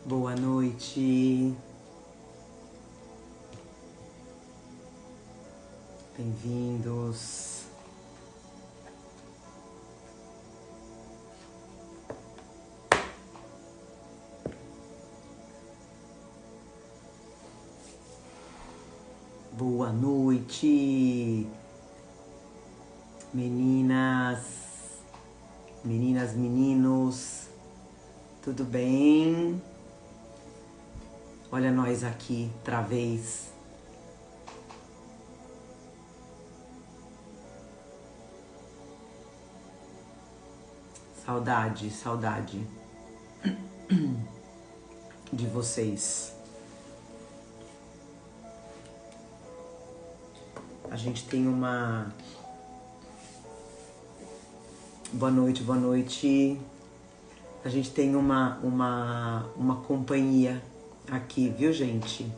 Boa noite. Bem-vindos. Boa noite, meninas, meninos, tudo bem? Olha nós aqui, outra vez. Saudade de vocês. A gente tem uma... Boa noite. A gente tem uma companhia aqui, viu, gente?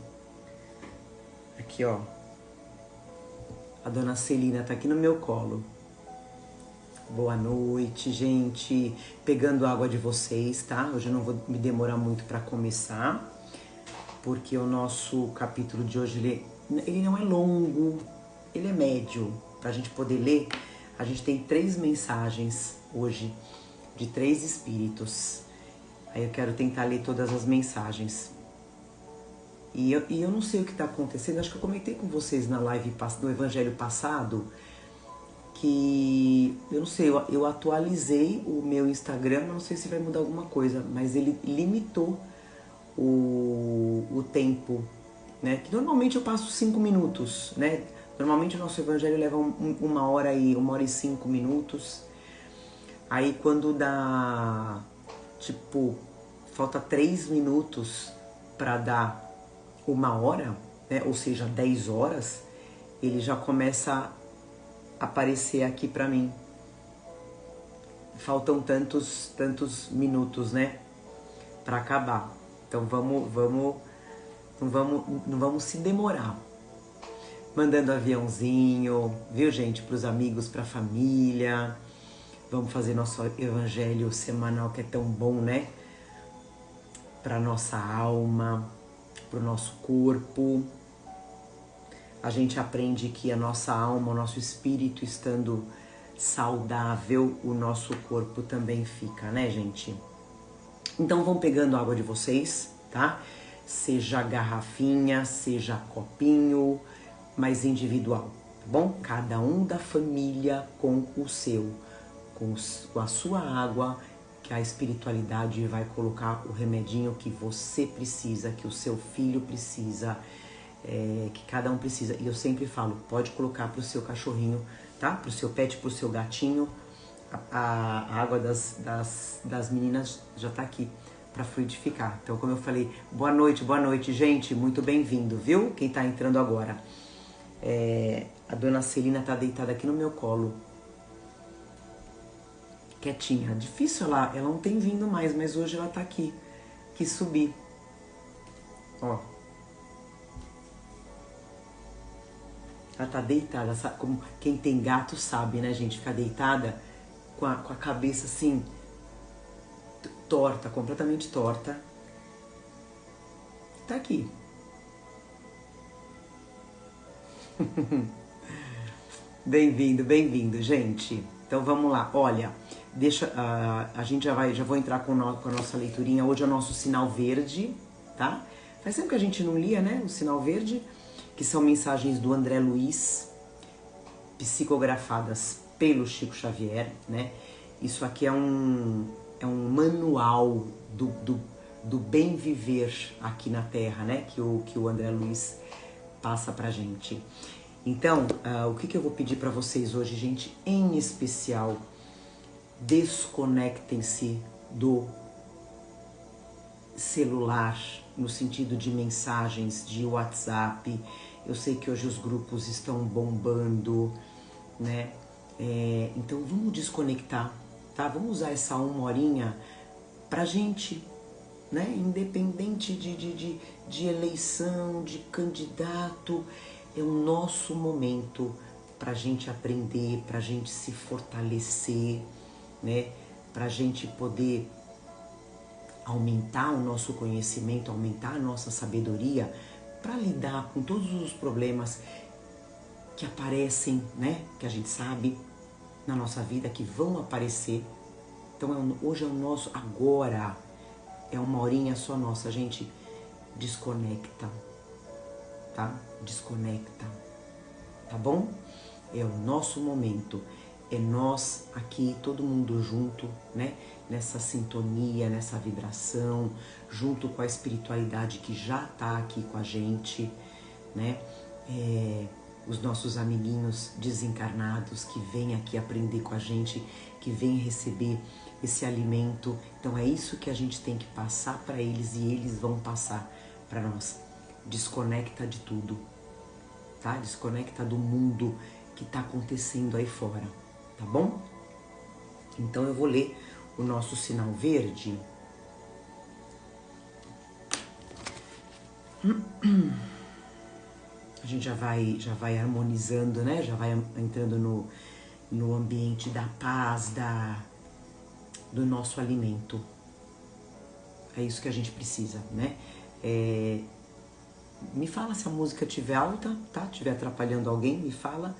Aqui, ó. A dona Celina tá aqui no meu colo. Boa noite, gente. Pegando água de vocês, tá? Hoje eu não vou me demorar muito para começar, porque o nosso capítulo de hoje, ele não é longo, ele é médio. Pra gente poder ler, a gente tem 3 mensagens hoje, de 3 espíritos. Aí eu quero tentar ler todas as mensagens. E eu não sei o que tá acontecendo, acho que eu comentei com vocês na live do Evangelho passado, que, eu não sei, eu atualizei o meu Instagram, não sei se vai mudar alguma coisa, mas ele limitou o tempo, né? Que normalmente eu passo 5 minutos, né? Normalmente o nosso Evangelho leva 1 hora e 5 minutos. Aí quando dá, tipo, falta 3 minutos para dar 1 hora, né? Ou seja, 10 horas, ele já começa a aparecer aqui para mim. Faltam tantos minutos, né? Para acabar. Então não vamos se demorar. Mandando aviãozinho, viu, gente? Para os amigos, para a família. Vamos fazer nosso evangelho semanal que é tão bom, né? Para nossa alma, para o nosso corpo. A gente aprende que a nossa alma, o nosso espírito estando saudável, o nosso corpo também fica, né, gente? Então vão pegando a água de vocês, tá? Seja garrafinha, seja copinho, mas individual, tá bom? Cada um da família com o seu, com a sua água, que a espiritualidade vai colocar o remedinho que você precisa, que o seu filho precisa, que cada um precisa. E eu sempre falo, pode colocar pro seu cachorrinho, tá? Pro seu pet, pro seu gatinho. A água das meninas já tá aqui para fluidificar. Então, como eu falei, boa noite, gente. Muito bem-vindo, viu? Quem tá entrando agora. A dona Celina tá deitada aqui no meu colo. Quietinha. Difícil ela não tem vindo mais, mas hoje ela tá aqui. Quis subir. Ó. Ela tá deitada, sabe? Como quem tem gato sabe, né, gente? Ficar deitada com a cabeça assim, torta, completamente torta. Tá aqui. Bem-vindo, gente. Então vamos lá. Olha, a gente já vou entrar com a nossa leiturinha. Hoje é o nosso sinal verde, tá? Faz tempo que a gente não lia, né? O sinal verde, que são mensagens do André Luiz, psicografadas pelo Chico Xavier, né? Isso aqui é um manual do bem viver aqui na Terra, né? Que o André Luiz passa pra gente. Então, o que eu vou pedir para vocês hoje, gente, em especial, desconectem-se do celular, no sentido de mensagens, de WhatsApp. Eu sei que hoje os grupos estão bombando, né? Então vamos desconectar, tá? Vamos usar essa 1 horinha pra gente, né? Independente de eleição, de candidato, é o nosso momento pra gente aprender, pra gente se fortalecer, né? Pra gente poder aumentar o nosso conhecimento, aumentar a nossa sabedoria para lidar com todos os problemas que aparecem, né? Que a gente sabe na nossa vida que vão aparecer. Então hoje é o nosso, agora é uma horinha só nossa, gente. Desconecta, tá? Desconecta, tá bom? É o nosso momento, é nós aqui, todo mundo junto, né? Nessa sintonia, nessa vibração, junto com a espiritualidade que já tá aqui com a gente, né? Os nossos amiguinhos desencarnados que vêm aqui aprender com a gente, que vêm receber esse alimento. Então é isso que a gente tem que passar para eles e eles vão passar para nós. Desconecta de tudo, tá? Desconecta do mundo que está acontecendo aí fora, tá bom? Então eu vou ler o nosso sinal verde. A gente já vai harmonizando, né? Já vai entrando no ambiente da paz, do nosso alimento. É isso que a gente precisa, né? Me fala se a música estiver alta, tá? Estiver atrapalhando alguém, me fala.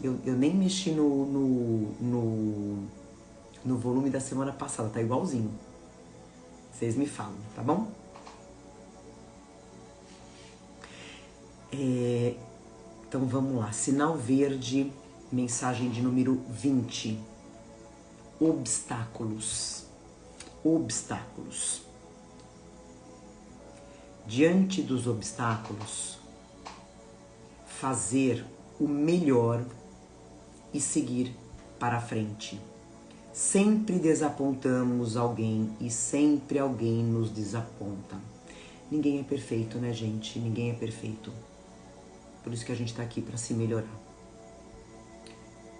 Eu nem mexi no volume da semana passada, tá igualzinho. Vocês me falam, tá bom? Então vamos lá, sinal verde, mensagem de número 20. Obstáculos. Obstáculos. Diante dos obstáculos, fazer o melhor e seguir para frente. Sempre desapontamos alguém e sempre alguém nos desaponta. Ninguém é perfeito, né, gente? Ninguém é perfeito. Por isso que a gente está aqui para se melhorar.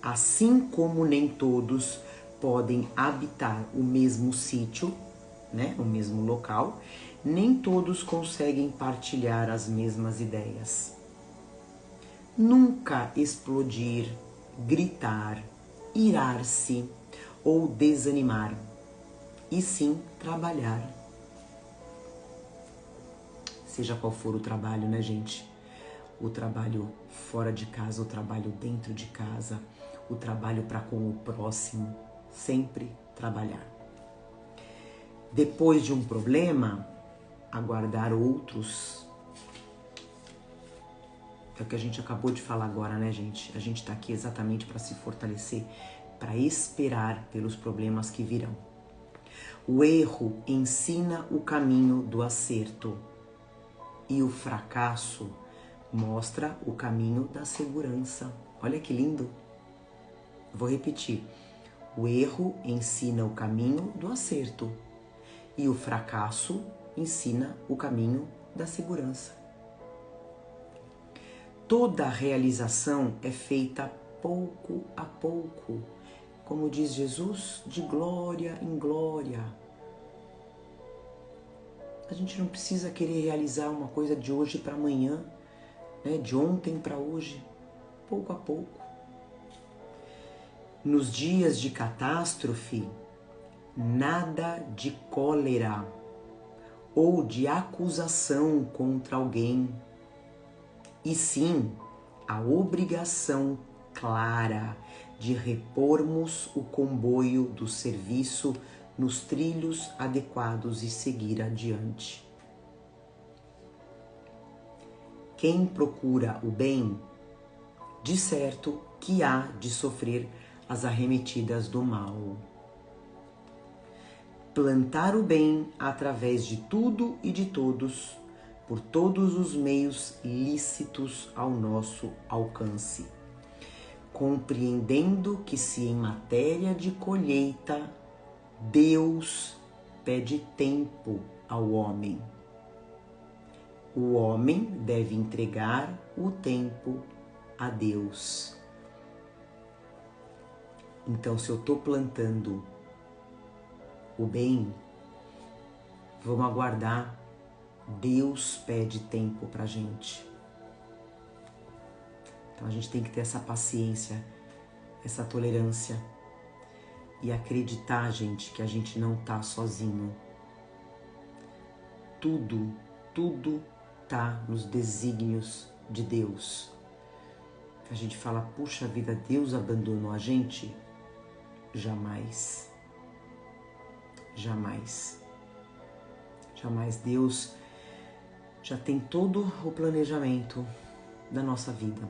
Assim como nem todos podem habitar o mesmo sítio, né, o mesmo local, nem todos conseguem partilhar as mesmas ideias. Nunca explodir, gritar, irar-se ou desanimar, e sim trabalhar. Seja qual for o trabalho, né, gente? O trabalho fora de casa, o trabalho dentro de casa, o trabalho para com o próximo, sempre trabalhar. Depois de um problema, aguardar outros. É o que a gente acabou de falar agora, né, gente? A gente tá aqui exatamente para se fortalecer, para esperar pelos problemas que virão. O erro ensina o caminho do acerto e o fracasso mostra o caminho da segurança. Olha que lindo! Vou repetir. O erro ensina o caminho do acerto e o fracasso ensina o caminho da segurança. Toda realização é feita pouco a pouco, como diz Jesus, de glória em glória. A gente não precisa querer realizar uma coisa de hoje para amanhã, né? De ontem para hoje, pouco a pouco. Nos dias de catástrofe, nada de cólera ou de acusação contra alguém, e sim a obrigação clara de repormos o comboio do serviço nos trilhos adequados e seguir adiante. Quem procura o bem, de certo que há de sofrer as arremetidas do mal. Plantar o bem através de tudo e de todos, por todos os meios lícitos ao nosso alcance, compreendendo que se em matéria de colheita Deus pede tempo ao homem, o homem deve entregar o tempo a Deus. Então, se eu estou plantando o bem, vamos aguardar. Deus pede tempo pra gente. Então a gente tem que ter essa paciência, essa tolerância e acreditar, gente, que a gente não tá sozinho. tudo tá nos desígnios de Deus. A gente fala, puxa vida, Deus abandonou a gente? Jamais. Jamais. Jamais. Deus já tem todo o planejamento da nossa vida,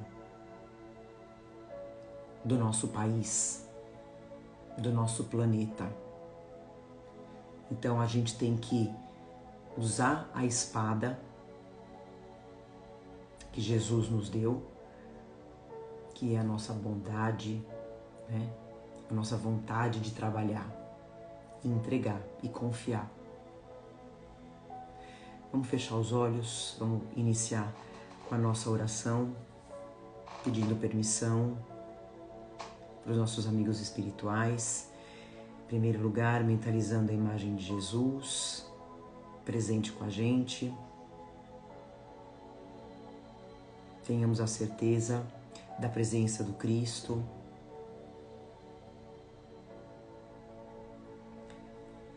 do nosso país, do nosso planeta. Então a gente tem que usar a espada que Jesus nos deu, que é a nossa bondade, né? A nossa vontade de trabalhar, entregar e confiar. Vamos fechar os olhos, vamos iniciar com a nossa oração, pedindo permissão para os nossos amigos espirituais. Em primeiro lugar, mentalizando a imagem de Jesus, presente com a gente. Tenhamos a certeza da presença do Cristo.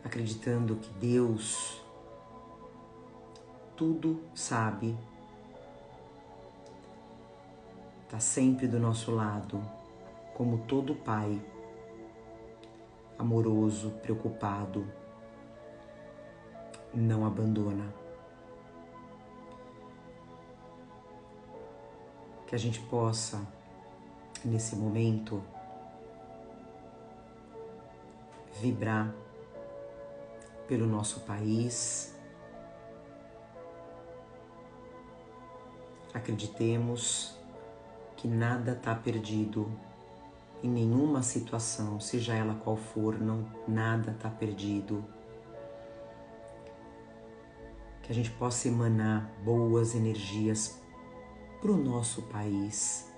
Acreditando que Deus tudo sabe, está sempre do nosso lado, como todo pai, amoroso, preocupado, não abandona. Que a gente possa, nesse momento, vibrar pelo nosso país. Acreditemos que nada está perdido em nenhuma situação, seja ela qual for, nada está perdido. Que a gente possa emanar boas energias para o nosso país,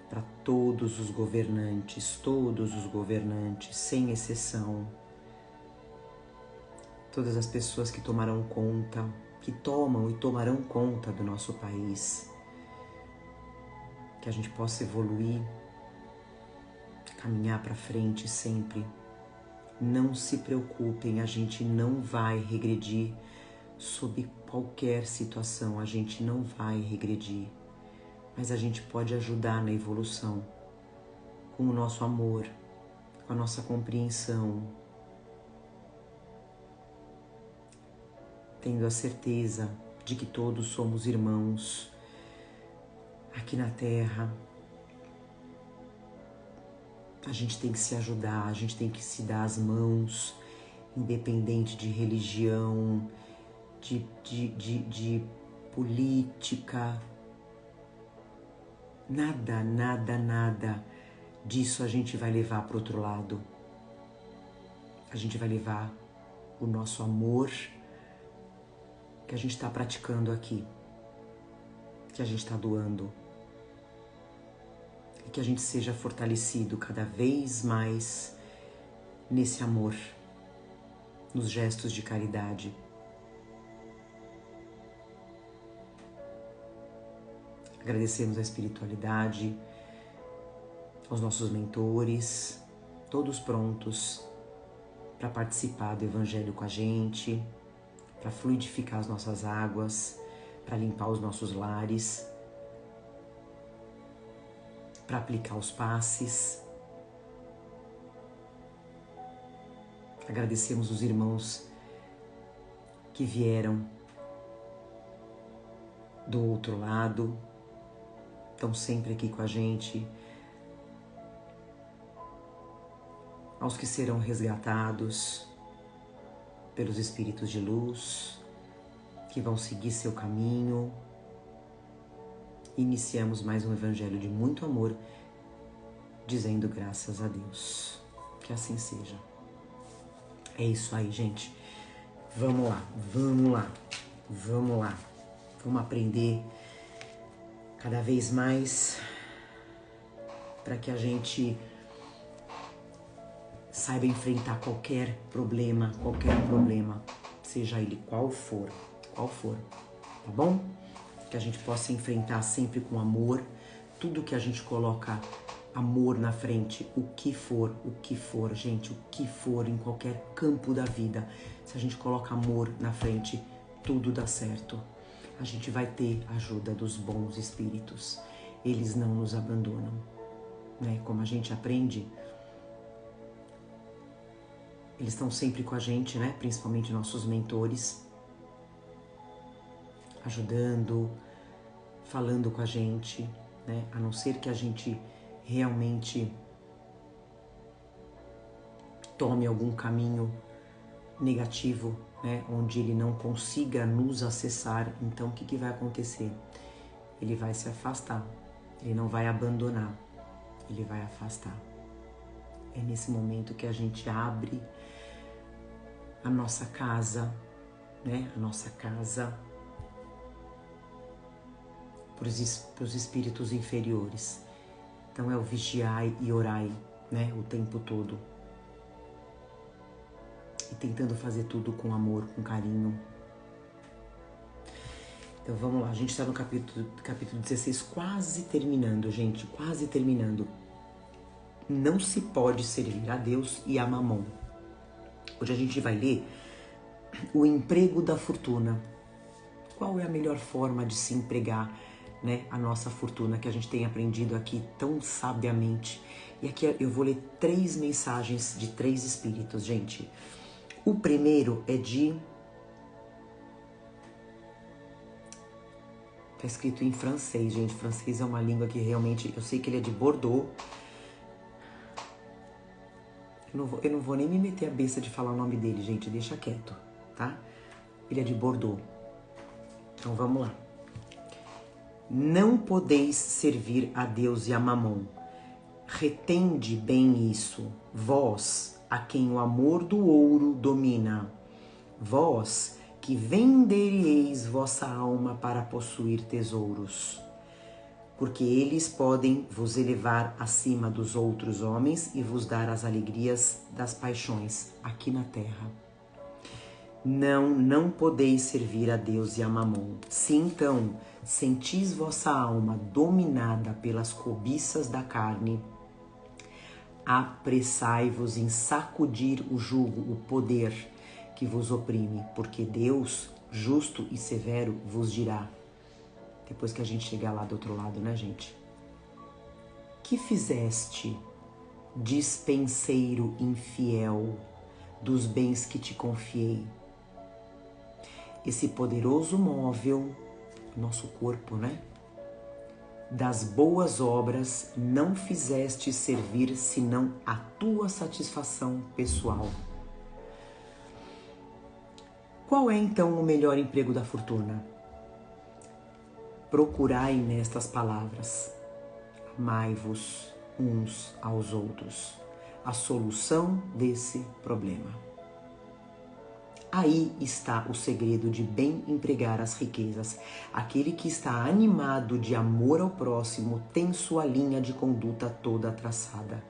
para todos os governantes, sem exceção. Todas as pessoas que tomarão conta, que tomam e tomarão conta do nosso país. Que a gente possa evoluir, caminhar para frente sempre. Não se preocupem, a gente não vai regredir sob qualquer situação, a gente não vai regredir. Mas a gente pode ajudar na evolução com o nosso amor, com a nossa compreensão, tendo a certeza de que todos somos irmãos aqui na Terra. A gente tem que se ajudar, a gente tem que se dar as mãos, independente de religião, de política. Nada disso a gente vai levar para o outro lado. A gente vai levar o nosso amor que a gente está praticando aqui, que a gente está doando, e que a gente seja fortalecido cada vez mais nesse amor, nos gestos de caridade. Agradecemos a espiritualidade, aos nossos mentores, todos prontos para participar do Evangelho com a gente, para fluidificar as nossas águas, para limpar os nossos lares, para aplicar os passes. Agradecemos os irmãos que vieram do outro lado, estão sempre aqui com a gente, aos que serão resgatados pelos espíritos de luz, que vão seguir seu caminho. Iniciamos mais um evangelho de muito amor, dizendo graças a Deus. Que assim seja. É isso aí, gente. Vamos lá. Vamos aprender cada vez mais para que a gente saiba enfrentar qualquer problema, seja ele qual for, tá bom? Que a gente possa enfrentar sempre com amor tudo que a gente coloca amor na frente, o que for, gente, o que for, em qualquer campo da vida. Se a gente coloca amor na frente, tudo dá certo. A gente vai ter a ajuda dos bons espíritos. Eles não nos abandonam, né? Como a gente aprende, eles estão sempre com a gente, né? Principalmente nossos mentores, ajudando, falando com a gente, né? A não ser que a gente realmente tome algum caminho negativo, né, onde ele não consiga nos acessar, então o que vai acontecer? Ele vai se afastar, ele não vai abandonar, ele vai afastar. É nesse momento que a gente abre a nossa casa, né, a nossa casa para os espíritos inferiores. Então é o vigiai e orai, né, o tempo todo. E tentando fazer tudo com amor, com carinho. Então vamos lá, a gente está no capítulo 16, quase terminando, gente, quase terminando. Não se pode servir a Deus e a Mamon. Hoje a gente vai ler o emprego da fortuna. Qual é a melhor forma de se empregar, né, a nossa fortuna, que a gente tem aprendido aqui tão sabiamente. E aqui eu vou ler 3 mensagens de 3 espíritos, gente. O primeiro é de... Tá escrito em francês, gente. Francês é uma língua que realmente... Eu sei que ele é de Bordeaux. Eu não vou nem me meter a besta de falar o nome dele, gente. Deixa quieto, tá? Ele é de Bordeaux. Então vamos lá. Não podeis servir a Deus e a Mamon. Retende bem isso, vós, a quem o amor do ouro domina. Vós, que vendereis vossa alma para possuir tesouros. Porque eles podem vos elevar acima dos outros homens e vos dar as alegrias das paixões aqui na terra. Não podeis servir a Deus e a Mamon. Se então sentis vossa alma dominada pelas cobiças da carne, apressai-vos em sacudir o jugo, o poder que vos oprime, porque Deus, justo e severo, vos dirá, depois que a gente chegar lá do outro lado, né, gente? Que fizeste, dispenseiro infiel, dos bens que te confiei? Esse poderoso móvel, nosso corpo, né? Das boas obras não fizeste servir senão a tua satisfação pessoal. Qual é então o melhor emprego da fortuna? Procurai nestas palavras: amai-vos uns aos outros. A solução desse problema. Aí está o segredo de bem empregar as riquezas. Aquele que está animado de amor ao próximo tem sua linha de conduta toda traçada.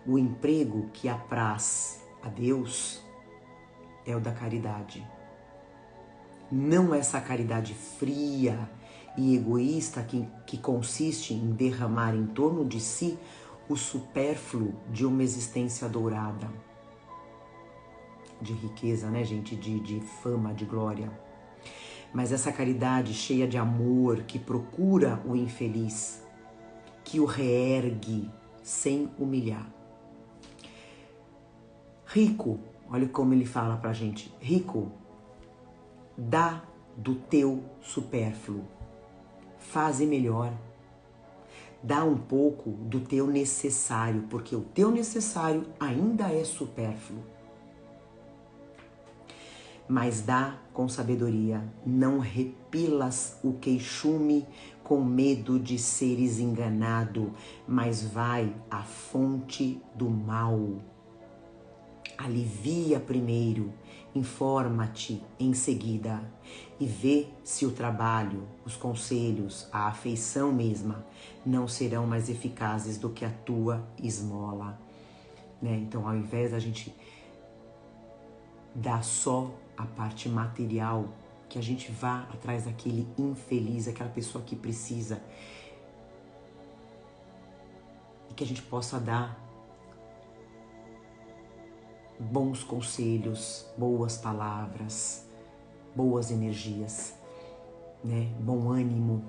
O emprego que apraz a Deus é o da caridade. Não essa caridade fria e egoísta que consiste em derramar em torno de si o supérfluo de uma existência dourada. De riqueza, né, gente? De fama, de glória. Mas essa caridade cheia de amor que procura o infeliz, que o reergue sem humilhar. Rico, olha como ele fala pra gente. Rico, dá do teu supérfluo. Faze melhor. Dá um pouco do teu necessário, porque o teu necessário ainda é supérfluo. Mas dá com sabedoria, não repilas o queixume com medo de seres enganado, mas vai à fonte do mal. Alivia primeiro, informa-te em seguida e vê se o trabalho, os conselhos, a afeição mesma não serão mais eficazes do que a tua esmola. Né? Então, ao invés da gente dar só a parte material, que a gente vá atrás daquele infeliz, aquela pessoa que precisa, e que a gente possa dar bons conselhos, boas palavras, boas energias, né? Bom ânimo.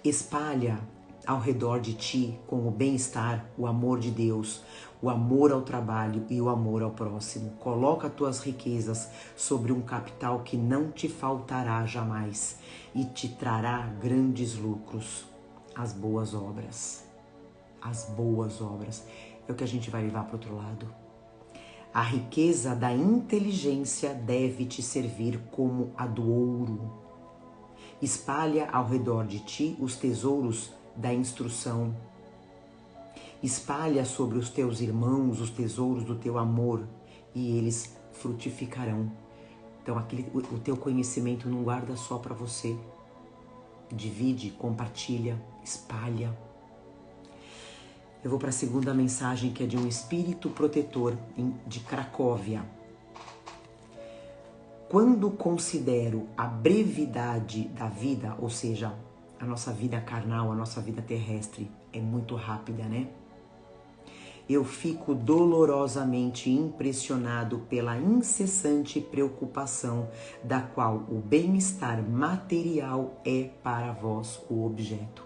Espalha ao redor de ti com o bem-estar, o amor de Deus, o amor ao trabalho e o amor ao próximo. Coloca tuas riquezas sobre um capital que não te faltará jamais e te trará grandes lucros. As boas obras. As boas obras. É o que a gente vai levar para o outro lado. A riqueza da inteligência deve te servir como a do ouro. Espalha ao redor de ti os tesouros da instrução. Espalha sobre os teus irmãos os tesouros do teu amor e eles frutificarão. Então o teu conhecimento não guarda só para você. Divide, compartilha, espalha. Eu vou para a segunda mensagem, que é de um espírito protetor de Cracóvia. Quando considero a brevidade da vida, ou seja, a nossa vida carnal, a nossa vida terrestre é muito rápida, né? Eu fico dolorosamente impressionado pela incessante preocupação da qual o bem-estar material é para vós o objeto.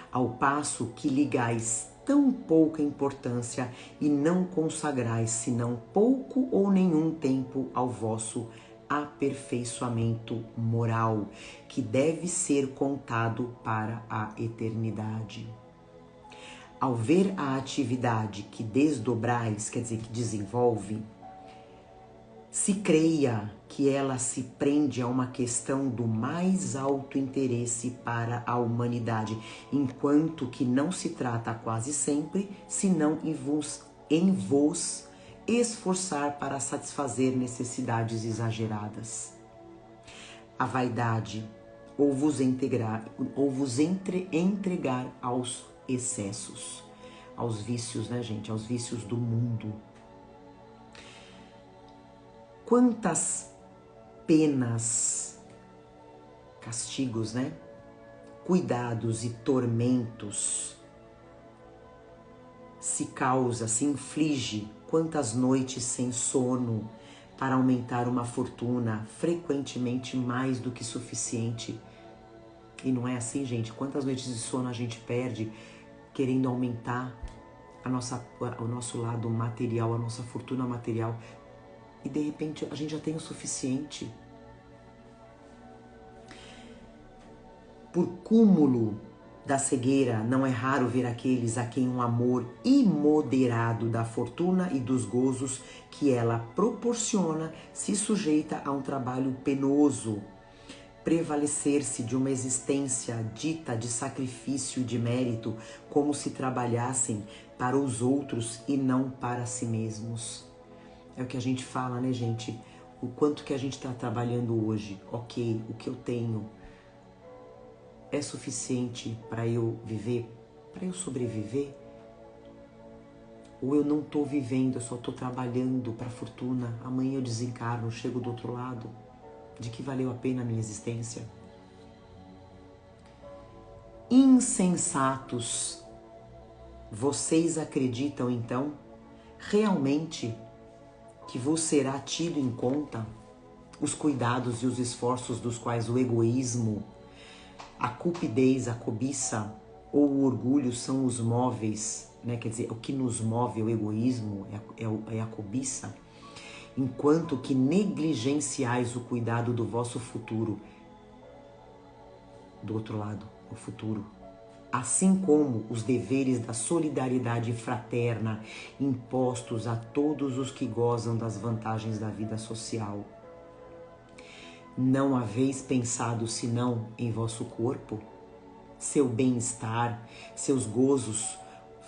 Ao passo que ligais tão pouca importância e não consagrais senão pouco ou nenhum tempo ao vosso aperfeiçoamento moral, que deve ser contado para a eternidade. Ao ver a atividade que desdobrais, quer dizer, que desenvolve, se creia que ela se prende a uma questão do mais alto interesse para a humanidade, enquanto que não se trata quase sempre, senão em vos esforçar para satisfazer necessidades exageradas. A vaidade ou vos entregar aos excessos, aos vícios, né, gente? Aos vícios do mundo. Quantas penas, castigos, né? Cuidados e tormentos se causa, se inflige, quantas noites sem sono para aumentar uma fortuna, frequentemente mais do que suficiente. E não é assim, gente? Quantas noites de sono a gente perde querendo aumentar o nosso lado material, a nossa fortuna material, e de repente a gente já tem o suficiente. Por cúmulo da cegueira, não é raro ver aqueles a quem um amor imoderado da fortuna e dos gozos que ela proporciona se sujeita a um trabalho penoso, prevalecer-se de uma existência dita de sacrifício e de mérito, como se trabalhassem para os outros e não para si mesmos. É o que a gente fala, né, gente? O quanto que a gente está trabalhando hoje. Ok, o que eu tenho é suficiente para eu viver, para eu sobreviver? Ou eu não estou vivendo, eu só estou trabalhando para a fortuna, amanhã eu desencarno, chego do outro lado? De que valeu a pena a minha existência? Insensatos! Vocês acreditam, então, realmente que vos será tido em conta os cuidados e os esforços dos quais o egoísmo, a cupidez, a cobiça ou o orgulho são os móveis, né? Quer dizer, o que nos move, o egoísmo, é a cobiça, enquanto que negligenciais o cuidado do vosso futuro, do outro lado, o futuro, assim como os deveres da solidariedade fraterna impostos a todos os que gozam das vantagens da vida social. Não haveis pensado senão em vosso corpo? Seu bem-estar, seus gozos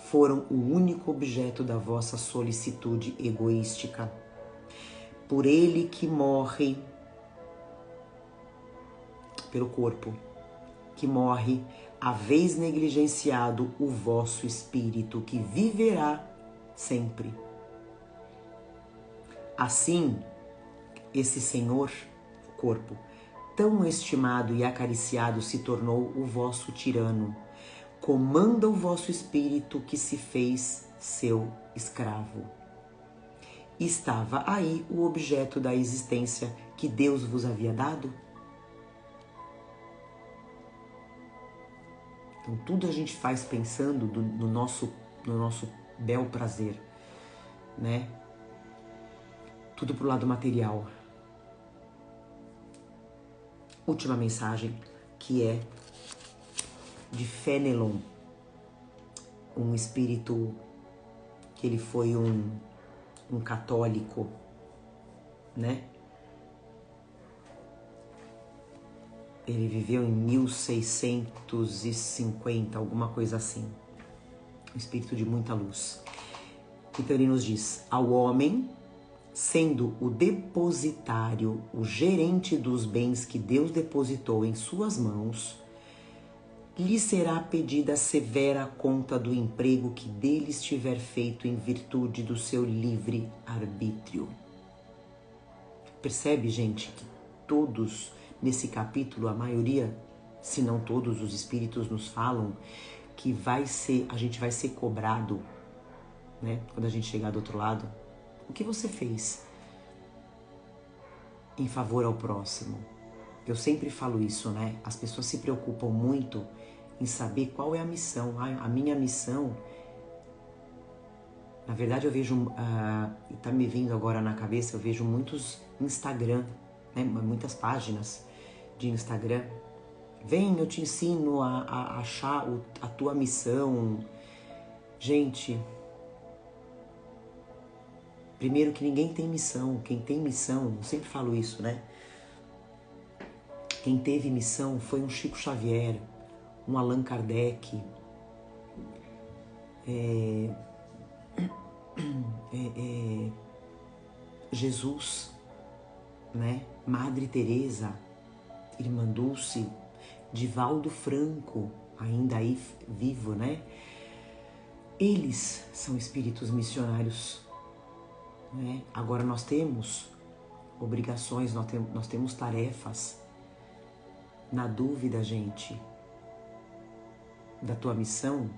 foram o único objeto da vossa solicitude egoística. Por ele que morre, pelo corpo, que morre, haveis negligenciado o vosso espírito, que viverá sempre. Assim, esse Senhor, o corpo, tão estimado e acariciado se tornou o vosso tirano. Comanda o vosso espírito que se fez seu escravo. Estava aí o objeto da existência que Deus vos havia dado? Então tudo a gente faz pensando no nosso bel prazer, né? Tudo pro lado material. Última mensagem, que é de Fénelon, um espírito que ele foi um católico, né? Ele viveu em 1650, alguma coisa assim. Um espírito de muita luz. Então ele nos diz: ao homem, sendo o depositário, o gerente dos bens que Deus depositou em suas mãos, lhe será pedida severa conta do emprego que dele estiver feito em virtude do seu livre arbítrio. Percebe, gente, que todos nesse capítulo, a maioria, se não todos os espíritos nos falam que a gente vai ser cobrado, né? Quando a gente chegar do outro lado, o que você fez em favor ao próximo? Eu sempre falo isso, né? As pessoas se preocupam muito em saber qual é a missão. A minha missão, na verdade eu vejo, tá me vindo agora na cabeça, eu vejo muitos Instagram, né? Muitas páginas de Instagram. Vem, eu te ensino a achar a tua missão. Gente, primeiro que ninguém tem missão. Quem tem missão, eu sempre falo isso, né? Quem teve missão foi um Chico Xavier, um Allan Kardec, Jesus, né? Madre Teresa, Irmã Dulce, Divaldo Franco, ainda aí vivo, né? Eles são espíritos missionários, né? Agora nós temos obrigações, nós temos tarefas. Na dúvida, gente, da tua missão,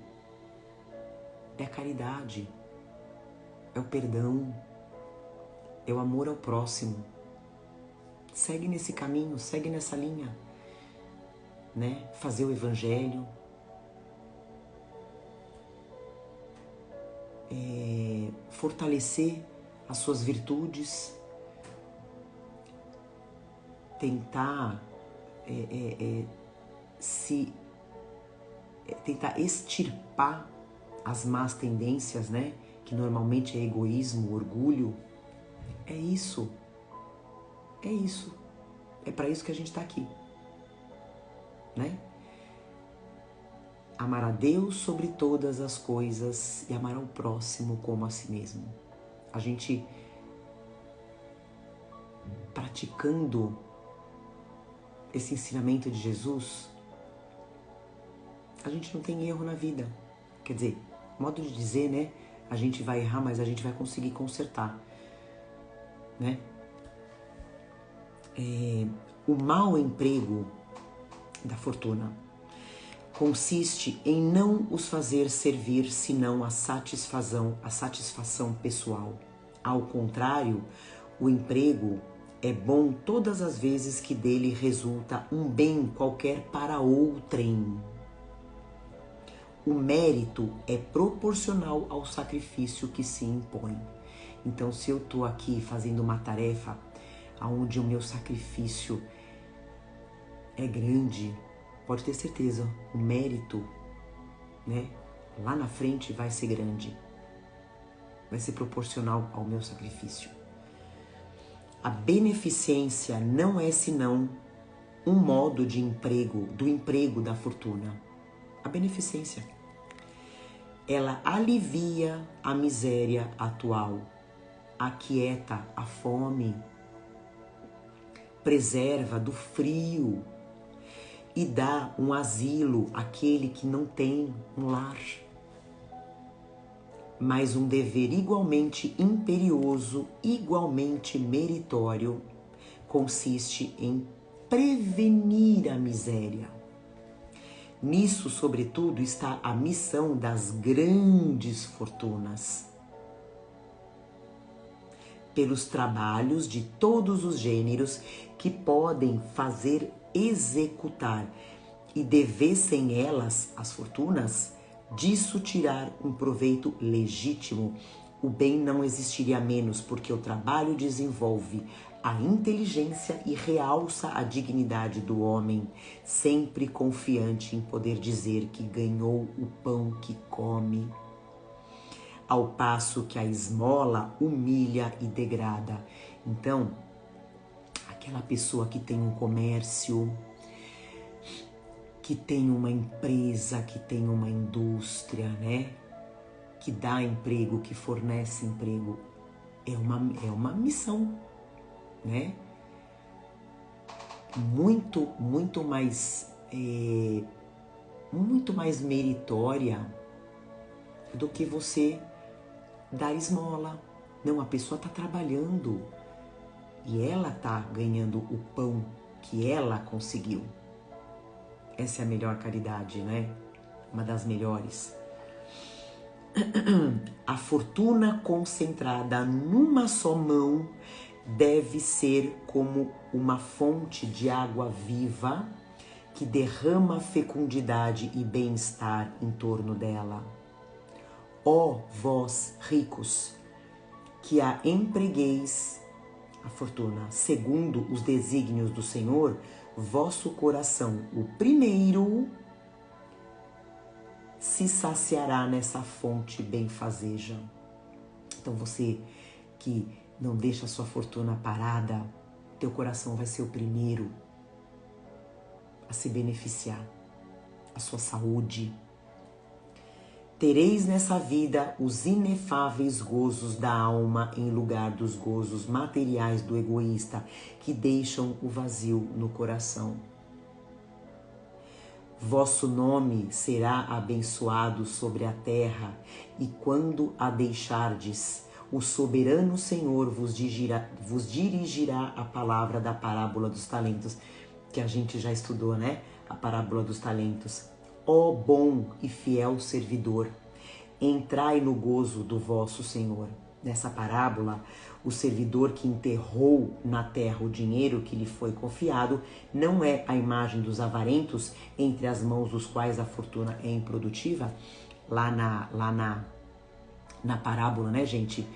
é a caridade, é o perdão, é o amor ao próximo. Segue nesse caminho, segue nessa linha, né? Fazer o evangelho, fortalecer as suas virtudes, tentar tentar extirpar as más tendências, né? Que normalmente é egoísmo, orgulho. É isso. É isso. É para isso que a gente está aqui, né? Amar a Deus sobre todas as coisas e amar ao próximo como a si mesmo. A gente praticando esse ensinamento de Jesus, a gente não tem erro na vida. Quer dizer, modo de dizer, né? A gente vai errar, mas a gente vai conseguir consertar, né? O mau emprego da fortuna consiste em não os fazer servir senão a satisfação pessoal. Ao contrário, o emprego é bom todas as vezes que dele resulta um bem qualquer para outrem. O mérito é proporcional ao sacrifício que se impõe. Então, se eu estou aqui fazendo uma tarefa onde o meu sacrifício é grande, pode ter certeza, o mérito, né, lá na frente vai ser grande. Vai ser proporcional ao meu sacrifício. A beneficência não é senão um modo de emprego, do emprego da fortuna. A beneficência. Ela alivia a miséria atual, aquieta a fome, preserva do frio e dá um asilo àquele que não tem um lar. Mas um dever igualmente imperioso, igualmente meritório, consiste em prevenir a miséria. Nisso, sobretudo, está a missão das grandes fortunas. Pelos trabalhos de todos os gêneros que podem fazer executar e devessem elas, as fortunas, disso tirar um proveito legítimo, o bem não existiria menos, porque o trabalho desenvolve a inteligência e realça a dignidade do homem, sempre confiante em poder dizer que ganhou o pão que come. Ao passo que a esmola humilha e degrada. Então, aquela pessoa que tem um comércio, que tem uma empresa, que tem uma indústria, né? Que dá emprego, que fornece emprego, é uma missão, né? Muito mais meritória do que você dar esmola. Não, a pessoa está trabalhando e ela está ganhando o pão que ela conseguiu. Essa é a melhor caridade, né? Uma das melhores. A fortuna concentrada numa só mão deve ser como uma fonte de água viva que derrama fecundidade e bem-estar em torno dela. Ó vós ricos, que a empregueis, a fortuna, segundo os desígnios do Senhor, vosso coração, o primeiro, se saciará nessa fonte benfazeja. Então você que não deixa a sua fortuna parada, teu coração vai ser o primeiro a se beneficiar, a sua saúde. Tereis nessa vida os inefáveis gozos da alma em lugar dos gozos materiais do egoísta que deixam o vazio no coração. Vosso nome será abençoado sobre a terra, e quando a deixardes, o soberano Senhor vos dirigirá a palavra da parábola dos talentos, que a gente já estudou, né? A parábola dos talentos. Ó bom e fiel servidor, entrai no gozo do vosso Senhor. Nessa parábola, o servidor que enterrou na terra o dinheiro que lhe foi confiado não é a imagem dos avarentos, entre as mãos dos quais a fortuna é improdutiva. Lá na parábola, né, gente,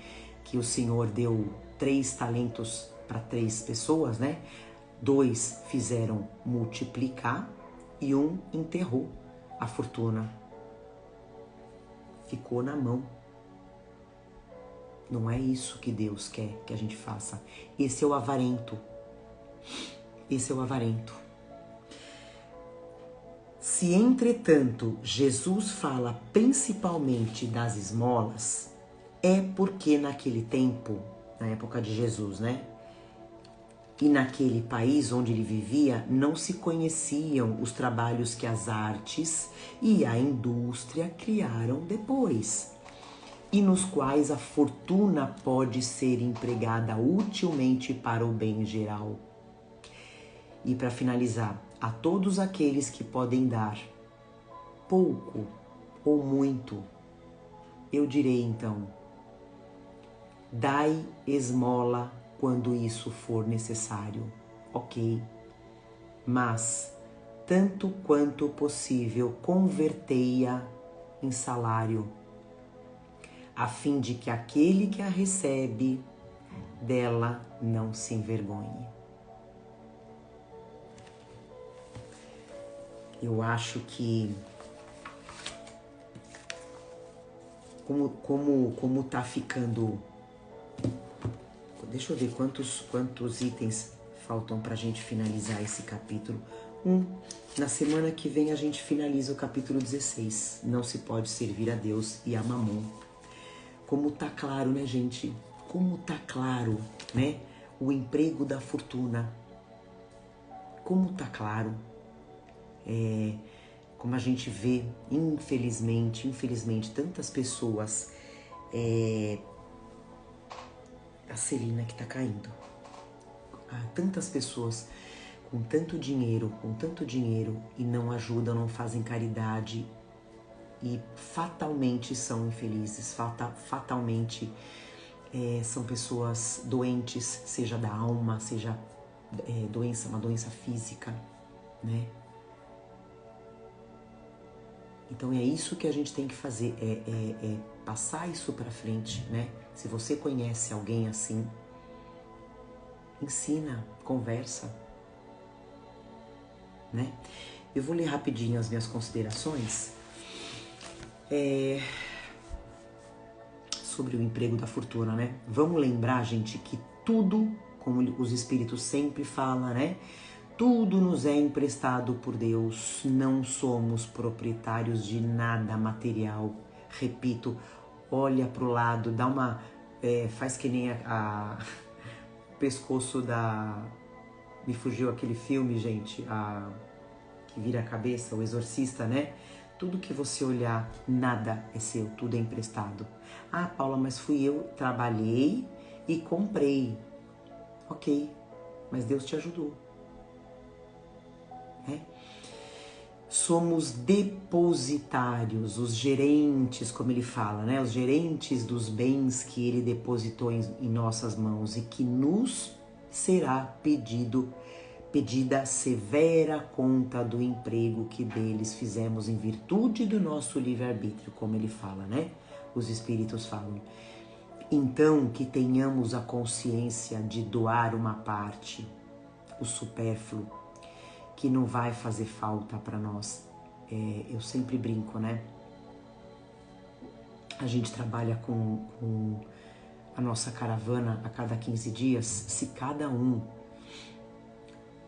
que o Senhor deu 3 talentos para 3 pessoas, né? 2 fizeram multiplicar e 1 enterrou a fortuna. Ficou na mão. Não é isso que Deus quer que a gente faça. Esse é o avarento. Esse é o avarento. Se, entretanto, Jesus fala principalmente das esmolas, é porque naquele tempo, na época de Jesus, né? E naquele país onde ele vivia, não se conheciam os trabalhos que as artes e a indústria criaram depois, e nos quais a fortuna pode ser empregada utilmente para o bem geral. E para finalizar, a todos aqueles que podem dar pouco ou muito, eu direi então, dai esmola quando isso for necessário, ok? Mas, tanto quanto possível, convertei-a em salário, a fim de que aquele que a recebe dela não se envergonhe. Eu acho que como tá ficando. Deixa eu ver quantos itens faltam pra gente finalizar esse capítulo. Na semana que vem a gente finaliza o capítulo 16. Não se pode servir a Deus e a Mamon. Como tá claro, né, gente? Como tá claro, né? O emprego da fortuna. Como tá claro. Como a gente vê, infelizmente, tantas pessoas. A Celina que tá caindo. Tantas pessoas com tanto dinheiro e não ajudam, não fazem caridade e fatalmente são infelizes, fatalmente são pessoas doentes, seja da alma, seja uma doença física, né? Então é isso que a gente tem que fazer, é passar isso para frente, né? Se você conhece alguém assim, ensina, conversa, né? Eu vou ler rapidinho as minhas considerações sobre o emprego da fortuna, né? Vamos lembrar, gente, que tudo, como os espíritos sempre falam, né? Tudo nos é emprestado por Deus, não somos proprietários de nada material. Repito, olha pro lado, dá uma... faz que nem a pescoço da... Me fugiu aquele filme, gente, que vira a cabeça, o Exorcista, né? Tudo que você olhar, nada é seu, tudo é emprestado. Ah, Paula, mas fui eu, trabalhei e comprei. Ok, mas Deus te ajudou. Somos depositários, os gerentes, como ele fala, né? Os gerentes dos bens que ele depositou em nossas mãos e que nos será pedida severa conta do emprego que deles fizemos em virtude do nosso livre-arbítrio, como ele fala, né? Os espíritos falam. Então, que tenhamos a consciência de doar uma parte, o supérfluo, que não vai fazer falta para nós. Eu sempre brinco, né? A gente trabalha com a nossa caravana a cada 15 dias. Se cada um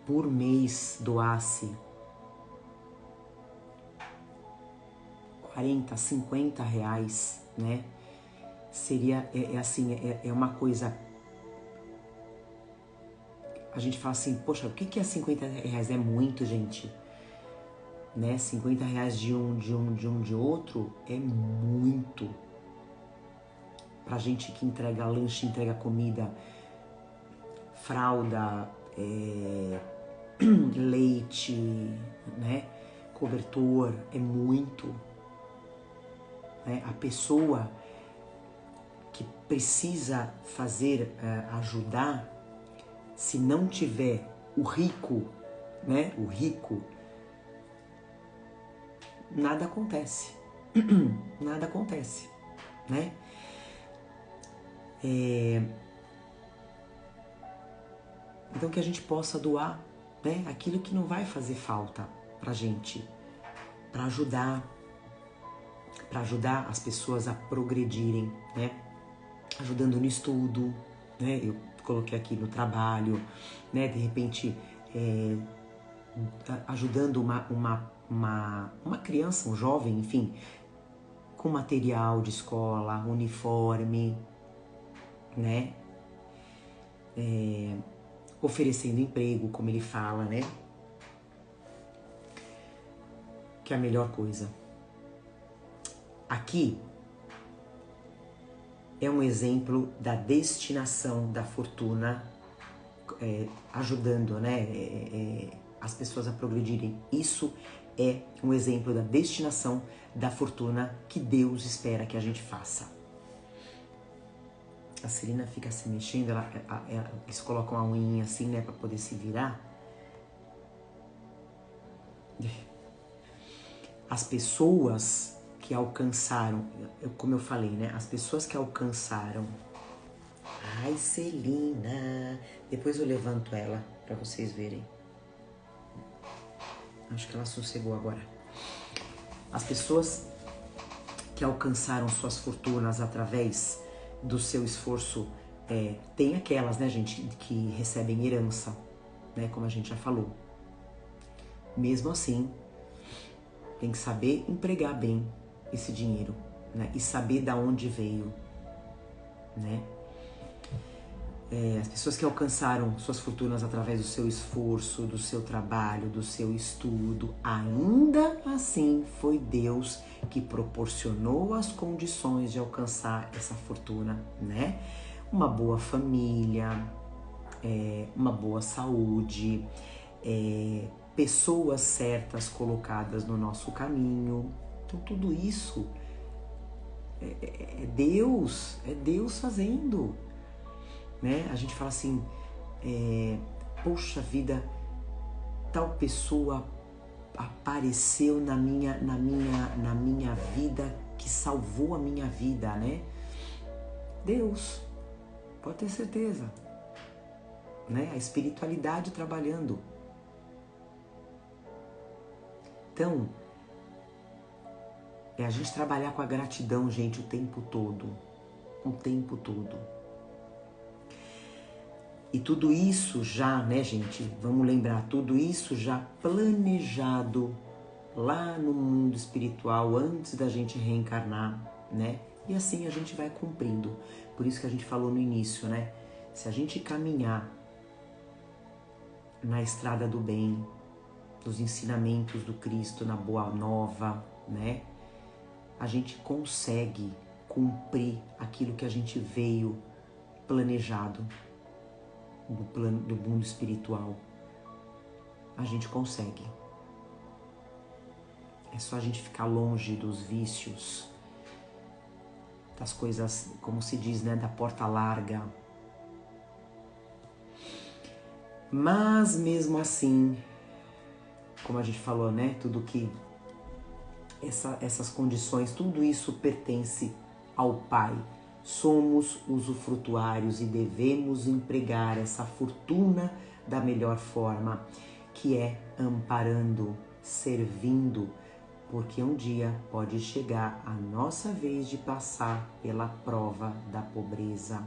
por mês doasse 40, 50 reais, né? Seria, é uma coisa... A gente fala assim, poxa, o que é 50 reais? É muito, gente. Né? 50 reais de outro é muito. Pra gente que entrega lanche, entrega comida, fralda, leite, né? Cobertor, é muito. Né? A pessoa que precisa fazer, ajudar, se não tiver o rico, né? O rico, nada acontece. Nada acontece, né? Então que a gente possa doar, né? Aquilo que não vai fazer falta pra gente, para ajudar as pessoas a progredirem, né? Ajudando no estudo, né? Eu coloquei aqui no trabalho, né? De repente, ajudando uma criança, um jovem, enfim, com material de escola, uniforme, né? Oferecendo emprego, como ele fala, né? Que é a melhor coisa. Aqui é um exemplo da destinação da fortuna, ajudando, né, as pessoas a progredirem. Isso é um exemplo da destinação da fortuna que Deus espera que a gente faça. A Celina fica se mexendo, eles colocam a unha assim, né, para poder se virar. As pessoas que alcançaram, como eu falei, né, as pessoas que alcançaram. Ai, Celina, depois eu levanto ela para vocês verem. Acho que ela sossegou agora. As pessoas que alcançaram suas fortunas através do seu esforço, tem aquelas, né, gente, que recebem herança, né, como a gente já falou. Mesmo assim, tem que saber empregar bem esse dinheiro, né, e saber da onde veio, né. As pessoas que alcançaram suas fortunas através do seu esforço, do seu trabalho, do seu estudo, ainda assim foi Deus que proporcionou as condições de alcançar essa fortuna, né? Uma boa família, uma boa saúde, pessoas certas colocadas no nosso caminho. Então tudo isso é Deus fazendo, né? A gente fala assim, poxa vida, tal pessoa apareceu na minha vida, que salvou a minha vida, né? Deus, pode ter certeza, né? A espiritualidade trabalhando. Então, é a gente trabalhar com a gratidão, gente, o tempo todo. E tudo isso já, né, gente, vamos lembrar, tudo isso já planejado lá no mundo espiritual, antes da gente reencarnar, né? E assim a gente vai cumprindo. Por isso que a gente falou no início, né? Se a gente caminhar na estrada do bem, dos ensinamentos do Cristo, na Boa Nova, né? A gente consegue cumprir aquilo que a gente veio planejado do mundo espiritual. A gente consegue. É só a gente ficar longe dos vícios, das coisas, como se diz, né, da porta larga. Mas mesmo assim, como a gente falou, né, tudo que essas condições, tudo isso pertence ao Pai. Somos usufrutuários e devemos empregar essa fortuna da melhor forma, que é amparando, servindo, porque um dia pode chegar a nossa vez de passar pela prova da pobreza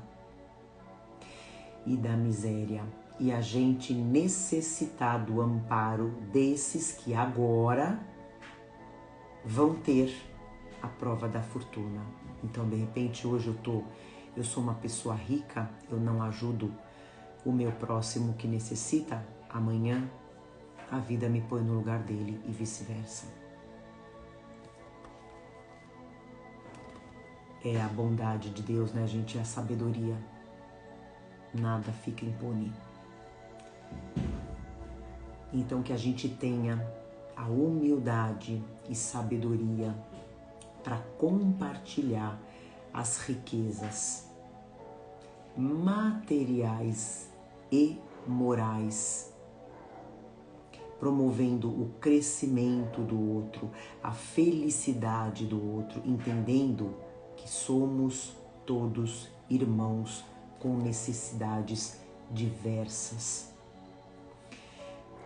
e da miséria, e a gente necessitar do amparo desses que agora vão ter a prova da fortuna. Então, de repente, hoje eu sou uma pessoa rica, eu não ajudo o meu próximo que necessita, amanhã a vida me põe no lugar dele e vice-versa. É a bondade de Deus, né, gente? É a sabedoria. Nada fica impune. Então, que a gente tenha a humildade e sabedoria para compartilhar as riquezas materiais e morais, promovendo o crescimento do outro, a felicidade do outro, entendendo que somos todos irmãos com necessidades diversas.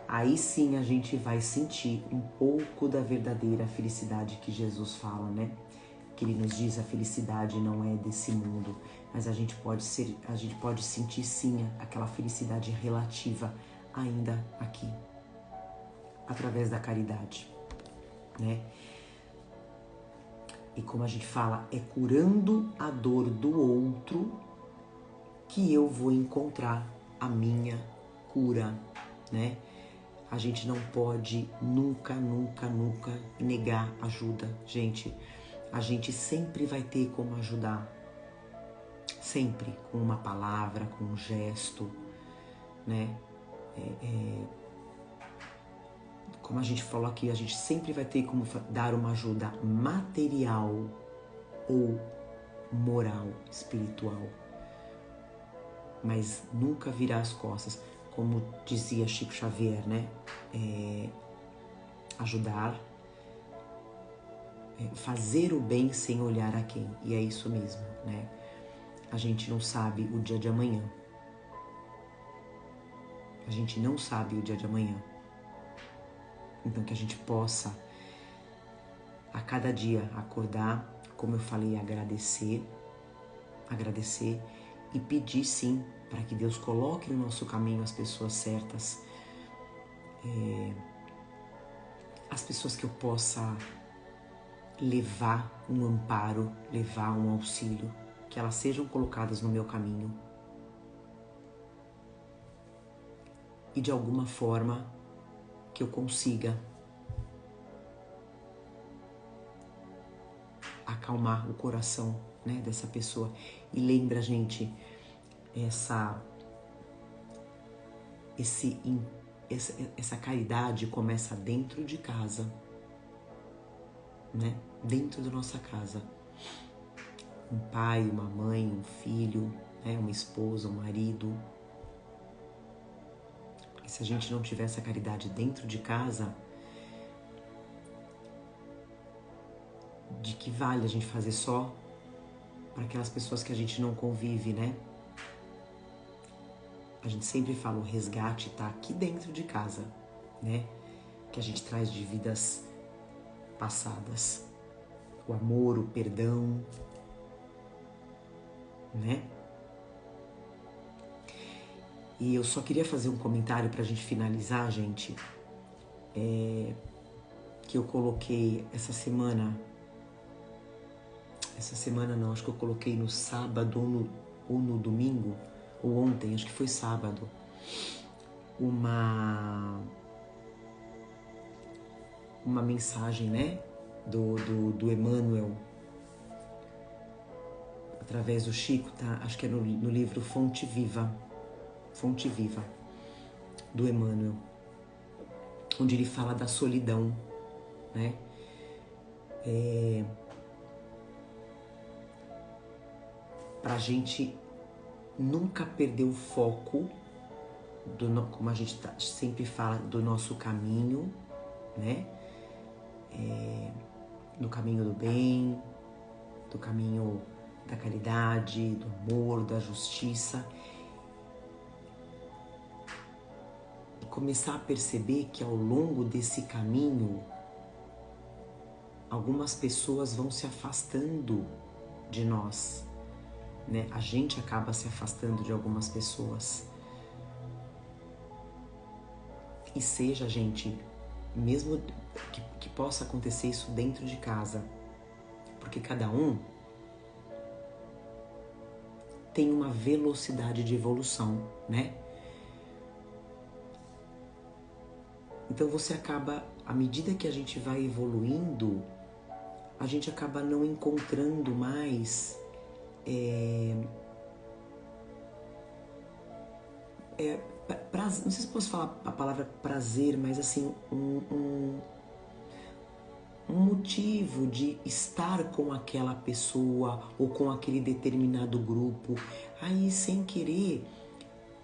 Aí sim a gente vai sentir um pouco da verdadeira felicidade que Jesus fala, né? Que ele nos diz: a felicidade não é desse mundo, mas a gente pode sentir sim aquela felicidade relativa ainda aqui, através da caridade, né? E como a gente fala, é curando a dor do outro que eu vou encontrar a minha cura, né? A gente não pode nunca negar ajuda, gente. A gente sempre vai ter como ajudar. Sempre, com uma palavra, com um gesto, né? Como a gente falou aqui, a gente sempre vai ter como dar uma ajuda material ou moral, espiritual. Mas nunca virar as costas. Como dizia Chico Xavier, né? Ajudar, fazer o bem sem olhar a quem. E é isso mesmo, né? A gente não sabe o dia de amanhã. A gente não sabe o dia de amanhã. Então que a gente possa, a cada dia, acordar, como eu falei, agradecer e pedir sim, para que Deus coloque no nosso caminho as pessoas certas, as pessoas que eu possa levar um amparo, levar um auxílio, que elas sejam colocadas no meu caminho e de alguma forma que eu consiga acalmar o coração, né, dessa pessoa. E lembra, essa caridade começa dentro de casa, né? Dentro da nossa casa. Um pai, uma mãe, um filho, né? Uma esposa, um marido. Porque se a gente não tiver essa caridade dentro de casa, de que vale a gente fazer só para aquelas pessoas que a gente não convive, né? A gente sempre fala, o resgate tá aqui dentro de casa, né? Que a gente traz de vidas passadas. O amor, o perdão, né? E eu só queria fazer um comentário pra gente finalizar, gente. Que eu coloquei essa semana não, acho que eu coloquei no sábado ou no domingo, ou ontem, acho que foi sábado, uma mensagem, né, do Emmanuel, através do Chico, tá? Acho que é no livro Fonte Viva, do Emmanuel, onde ele fala da solidão, né? Pra gente nunca perder o foco, como a gente sempre fala, do nosso caminho, né? Do caminho do bem, do caminho da caridade, do amor, da justiça. E começar a perceber que ao longo desse caminho, algumas pessoas vão se afastando de nós, né? A gente acaba se afastando de algumas pessoas. E seja, gente, mesmo que possa acontecer isso dentro de casa, porque cada um tem uma velocidade de evolução, né? Então você acaba, à medida que a gente vai evoluindo, a gente acaba não encontrando mais não sei se posso falar a palavra prazer, mas assim, um motivo de estar com aquela pessoa ou com aquele determinado grupo. Aí, sem querer,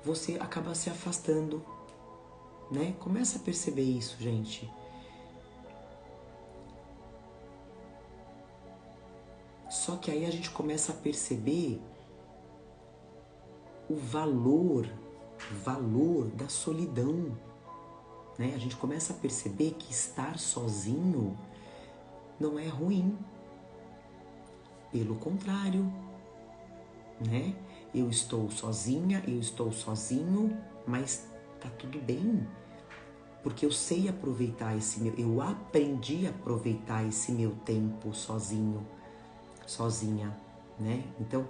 você acaba se afastando, né? Começa a perceber isso, gente. Só que aí a gente começa a perceber o valor da solidão, né? A gente começa a perceber que estar sozinho não é ruim. Pelo contrário, né? Eu estou sozinha, eu estou sozinho, mas tá tudo bem. Porque eu sei aproveitar eu aprendi a aproveitar esse meu tempo sozinho, sozinha, né? Então,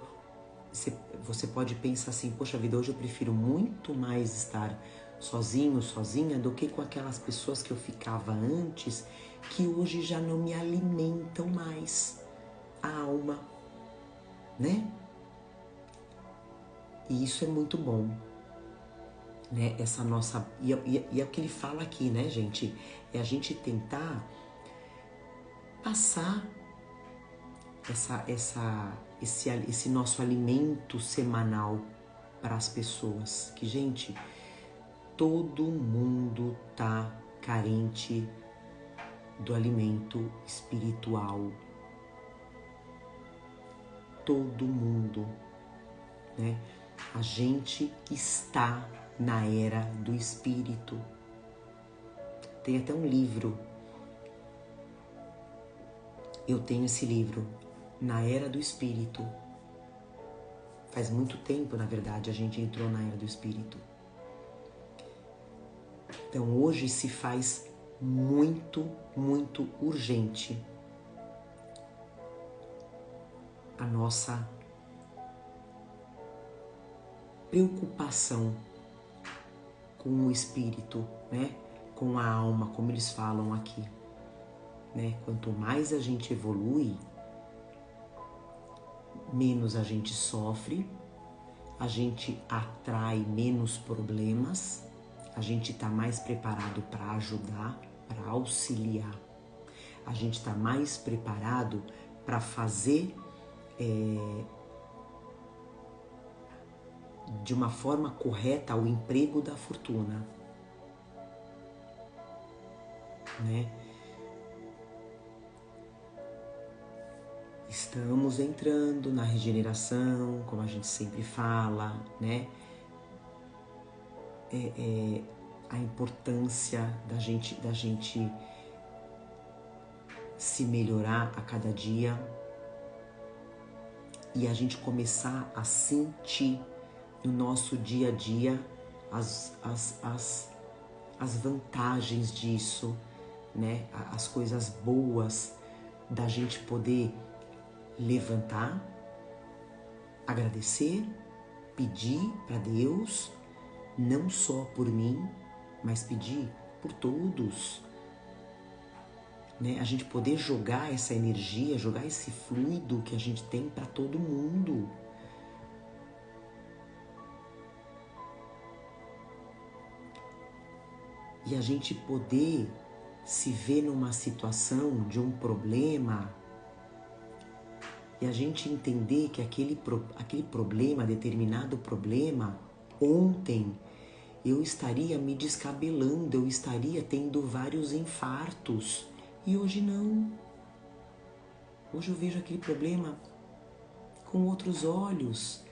você pode pensar assim, poxa vida, hoje eu prefiro muito mais estar sozinho, sozinha, do que com aquelas pessoas que eu ficava antes, que hoje já não me alimentam mais a alma, né? E isso é muito bom, né? Essa nossa... E é o que ele fala aqui, né, gente? É a gente tentar passar esse nosso alimento semanal para as pessoas. Que, gente, todo mundo tá carente do alimento espiritual. Todo mundo, né? A gente está na era do espírito. Tem até um livro. Eu tenho esse livro, Na Era do Espírito. Faz muito tempo, na verdade, a gente entrou na Era do Espírito. Então hoje se faz muito, muito urgente a nossa preocupação com o espírito, né? Com a alma, como eles falam aqui, né? Quanto mais a gente evolui, menos a gente sofre, a gente atrai menos problemas, A gente está mais preparado para ajudar, para auxiliar. A gente está mais preparado para fazer de uma forma correta o emprego da fortuna, né? Estamos entrando na regeneração, como a gente sempre fala, né? A importância da gente se melhorar a cada dia e a gente começar a sentir no nosso dia a dia as vantagens disso, né? As coisas boas da gente poder levantar, agradecer, pedir para Deus, não só por mim, mas pedir por todos, né? A gente poder jogar essa energia, jogar esse fluido que a gente tem para todo mundo. E a gente poder se ver numa situação de um problema e a gente entender que aquele problema, determinado problema, ontem eu estaria me descabelando, eu estaria tendo vários infartos e hoje não. Hoje eu vejo aquele problema com outros olhos,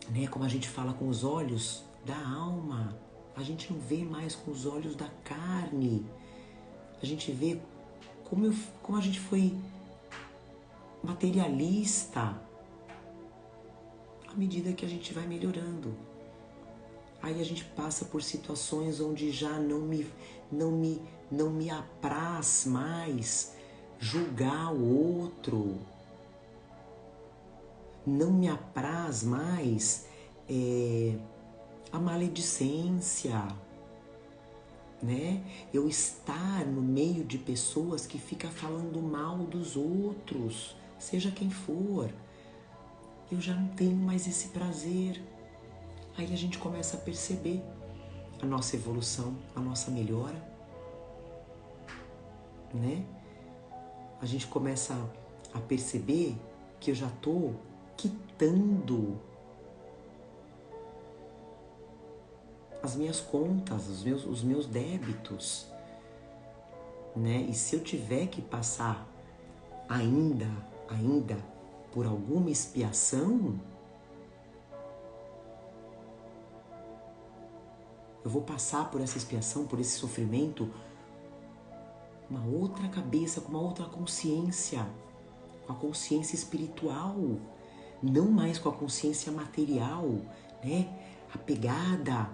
né? Como a gente fala, com os olhos da alma. A gente não vê mais com os olhos da carne. A gente vê como a gente foi materialista à medida que a gente vai melhorando. Aí a gente passa por situações onde já não me apraz mais julgar o outro. Não me apraz mais a maledicência, né? Eu estar no meio de pessoas que ficam falando mal dos outros, seja quem for. Eu já não tenho mais esse prazer. Aí a gente começa a perceber a nossa evolução, a nossa melhora, né? A gente começa a perceber que eu já estou quitando as minhas contas, os meus débitos, né? E se eu tiver que passar ainda por alguma expiação, eu vou passar por essa expiação, por esse sofrimento, uma outra cabeça, com uma outra consciência, com a consciência espiritual, não mais com a consciência material, né? Apegada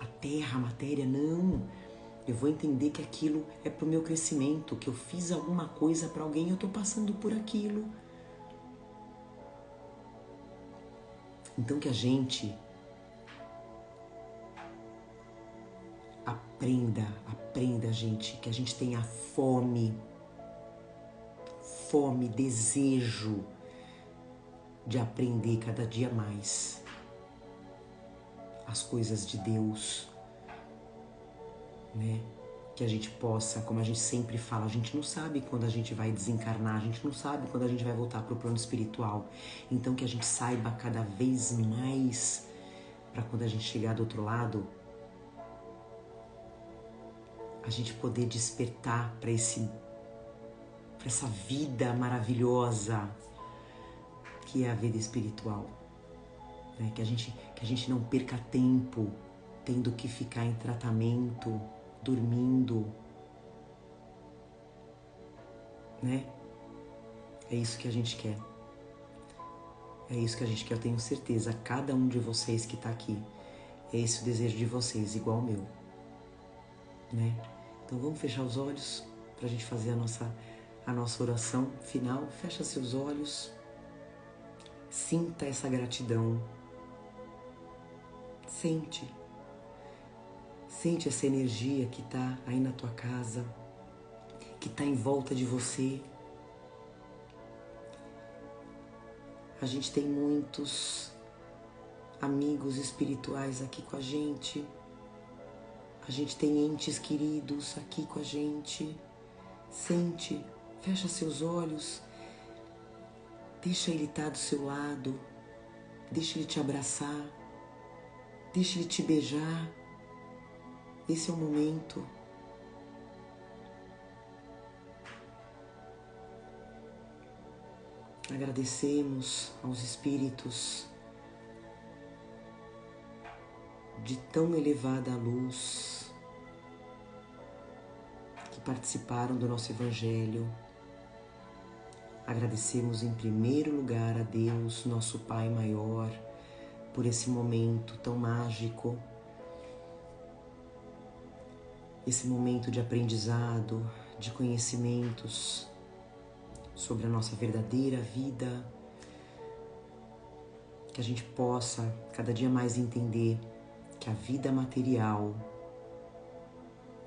à terra, à matéria, não. Eu vou entender que aquilo é para o meu crescimento, que eu fiz alguma coisa para alguém e eu estou passando por aquilo. Então que a gente aprenda, gente, que a gente tenha fome, desejo de aprender cada dia mais as coisas de Deus, né? Que a gente possa, como a gente sempre fala, a gente não sabe quando a gente vai desencarnar, a gente não sabe quando a gente vai voltar para o plano espiritual. Então que a gente saiba cada vez mais, para quando a gente chegar do outro lado, a gente poder despertar para essa vida maravilhosa que é a vida espiritual, né? Que a gente não perca tempo tendo que ficar em tratamento, dormindo, né? É isso que a gente quer. É isso que a gente quer, eu tenho certeza. Cada um de vocês que está aqui, é esse o desejo de vocês, igual ao meu, né? Então vamos fechar os olhos para a gente fazer a nossa oração final. Fecha seus olhos, sinta essa gratidão, sente essa energia que está aí na tua casa, que está em volta de você. A gente tem muitos amigos espirituais aqui com a gente tem entes queridos aqui com a gente. Sente, fecha seus olhos, deixa ele estar do seu lado, deixa ele te abraçar, deixa ele te beijar. Esse é o momento. Agradecemos aos espíritos de tão elevada luz que participaram do nosso Evangelho. Agradecemos em primeiro lugar a Deus, nosso Pai maior, por esse momento tão mágico, esse momento de aprendizado, de conhecimentos sobre a nossa verdadeira vida, que a gente possa cada dia mais entender que a vida material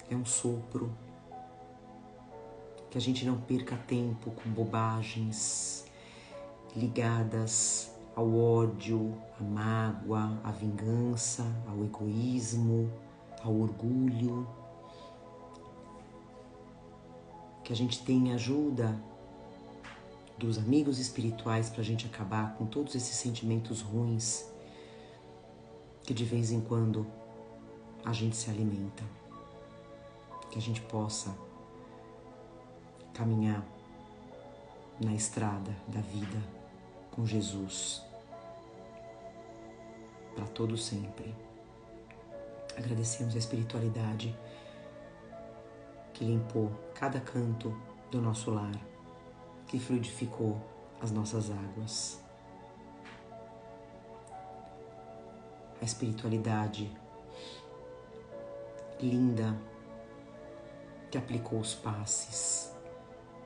é um sopro, que a gente não perca tempo com bobagens ligadas ao ódio, à mágoa, à vingança, ao egoísmo, ao orgulho, que a gente tenha ajuda dos amigos espirituais para a gente acabar com todos esses sentimentos ruins que de vez em quando a gente se alimenta. Que a gente possa caminhar na estrada da vida com Jesus para todo sempre. Agradecemos a espiritualidade que limpou cada canto do nosso lar, que fluidificou as nossas águas. A espiritualidade linda que aplicou os passes,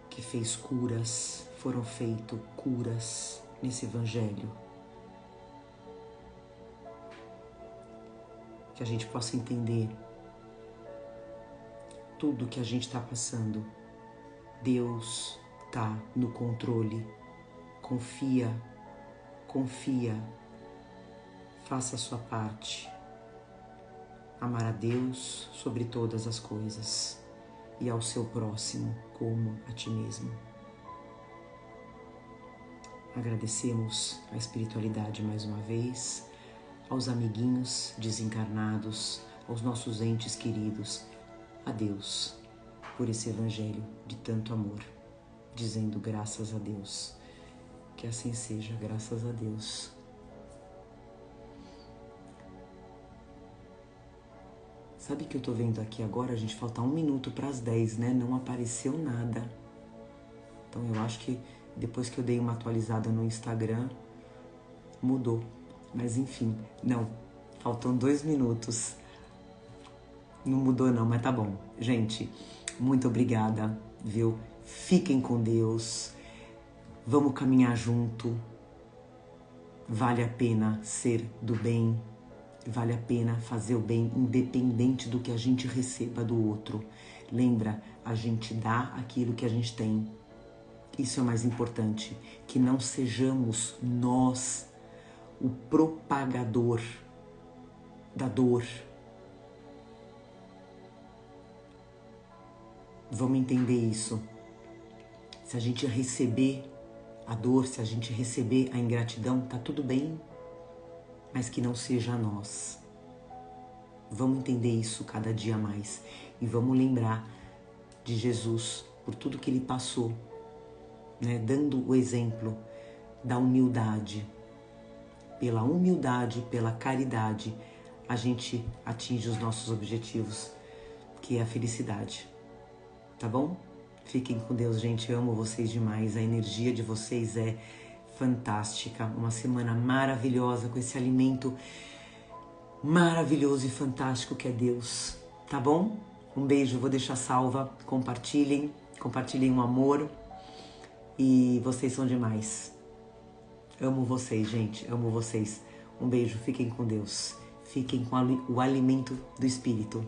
que fez curas, foram feitas curas nesse Evangelho. Que a gente possa entender tudo que a gente está passando. Deus está no controle. Confia, faça a sua parte. Amar a Deus sobre todas as coisas e ao seu próximo como a ti mesmo. Agradecemos a espiritualidade mais uma vez, aos amiguinhos desencarnados, aos nossos entes queridos, a Deus por esse Evangelho de tanto amor, dizendo graças a Deus. Que assim seja, graças a Deus. Sabe que eu tô vendo aqui agora, a gente falta 1 minuto para as 10, né? Não apareceu nada. Então eu acho que depois que eu dei uma atualizada no Instagram, mudou. Mas enfim, não. Faltam 2 minutos. Não mudou não, mas tá bom. Gente, muito obrigada, viu? Fiquem com Deus. Vamos caminhar junto. Vale a pena ser do bem. Vale a pena fazer o bem, independente do que a gente receba do outro. Lembra, a gente dá aquilo que a gente tem. Isso é o mais importante. Que não sejamos nós o propagador da dor. Vamos entender isso. Se a gente receber a dor, se a gente receber a ingratidão, tá tudo bem. Mas que não seja nós. Vamos entender isso cada dia mais. E vamos lembrar de Jesus por tudo que ele passou, né? Dando o exemplo da humildade. Pela humildade, pela caridade, a gente atinge os nossos objetivos, que é a felicidade. Tá bom? Fiquem com Deus, gente. Eu amo vocês demais. A energia de vocês é fantástica, uma semana maravilhosa com esse alimento maravilhoso e fantástico que é Deus, tá bom? Um beijo, vou deixar salva, compartilhem um amor e vocês são demais. Amo vocês, gente, amo vocês. Um beijo, fiquem com Deus, fiquem com o alimento do Espírito.